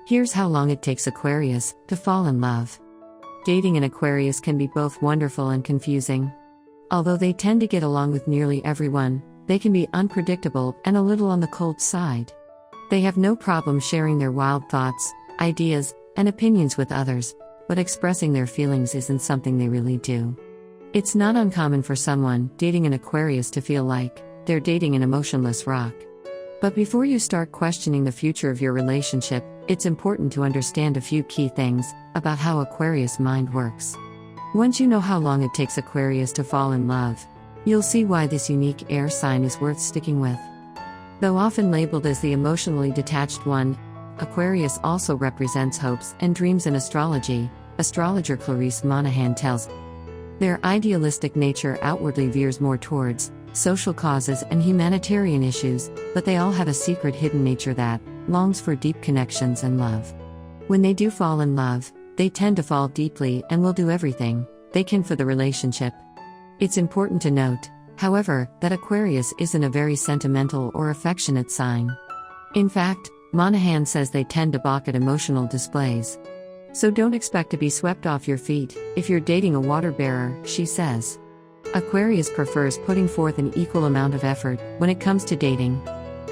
Here's how long it takes Aquarius to fall in love. Dating an Aquarius can be both wonderful and confusing. Although they tend to get along with nearly everyone, they can be unpredictable and a little on the cold side. They have no problem sharing their wild thoughts, ideas, and opinions with others, but expressing their feelings isn't something they really do. It's not uncommon for someone dating an Aquarius to feel like they're dating an emotionless rock. But before you start questioning the future of your relationship, it's important to understand a few key things about how Aquarius mind works. Once you know how long it takes Aquarius to fall in love, you'll see why this unique air sign is worth sticking with. Though often labeled as the emotionally detached one, Aquarius also represents hopes and dreams in astrology, astrologer Clarice Monahan tells. Their idealistic nature outwardly veers more towards social causes and humanitarian issues, but they all have a secret hidden nature that longs for deep connections and love. When they do fall in love, they tend to fall deeply and will do everything they can for the relationship. It's important to note, however, that Aquarius isn't a very sentimental or affectionate sign. In fact, Monahan says they tend to balk at emotional displays. So don't expect to be swept off your feet if you're dating a water bearer, she says. Aquarius prefers putting forth an equal amount of effort when it comes to dating.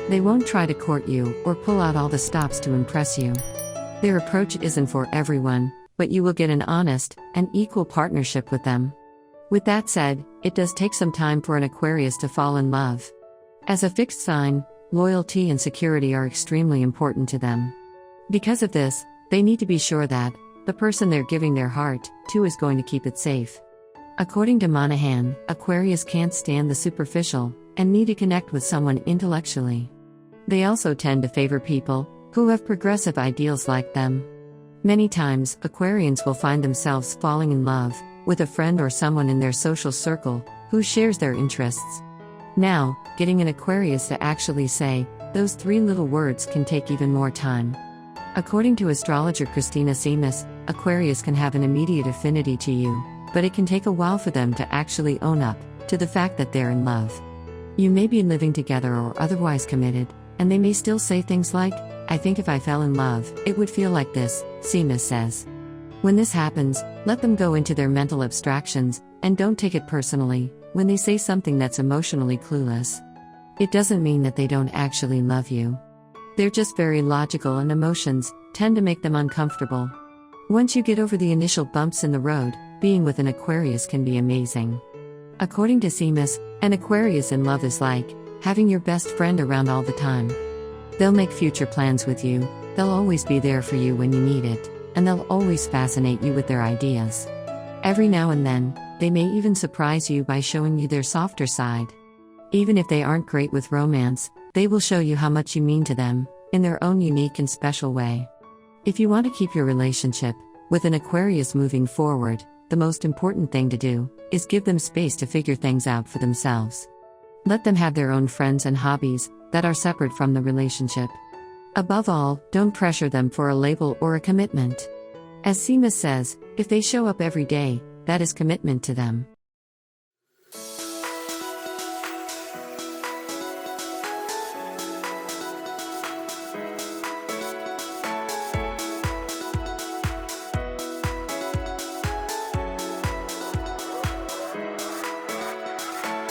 They won't try to court you or pull out all the stops to impress you. Their approach isn't for everyone, but you will get an honest and equal partnership with them. With that said, it does take some time for an Aquarius to fall in love. As a fixed sign, loyalty and security are extremely important to them. Because of this, they need to be sure that the person they're giving their heart to is going to keep it safe. According to Monahan, Aquarius can't stand the superficial and need to connect with someone intellectually. They also tend to favor people who have progressive ideals like them. Many times, Aquarians will find themselves falling in love with a friend or someone in their social circle who shares their interests. Now, getting an Aquarius to actually say those 3 little words can take even more time. According to astrologer Christina Seamus, Aquarius can have an immediate affinity to you, but it can take a while for them to actually own up to the fact that they're in love. You may be living together or otherwise committed, and they may still say things like, "I think if I fell in love, it would feel like this," Seamus says. When this happens, let them go into their mental abstractions, and don't take it personally when they say something that's emotionally clueless. It doesn't mean that they don't actually love you. They're just very logical, and emotions tend to make them uncomfortable. Once you get over the initial bumps in the road, being with an Aquarius can be amazing. According to Seamus, an Aquarius in love is like having your best friend around all the time. They'll make future plans with you, they'll always be there for you when you need it, and they'll always fascinate you with their ideas. Every now and then, they may even surprise you by showing you their softer side. Even if they aren't great with romance, they will show you how much you mean to them, in their own unique and special way. If you want to keep your relationship with an Aquarius moving forward, the most important thing to do is give them space to figure things out for themselves. Let them have their own friends and hobbies that are separate from the relationship. Above all, don't pressure them for a label or a commitment. As Seamus says, if they show up every day, that is commitment to them.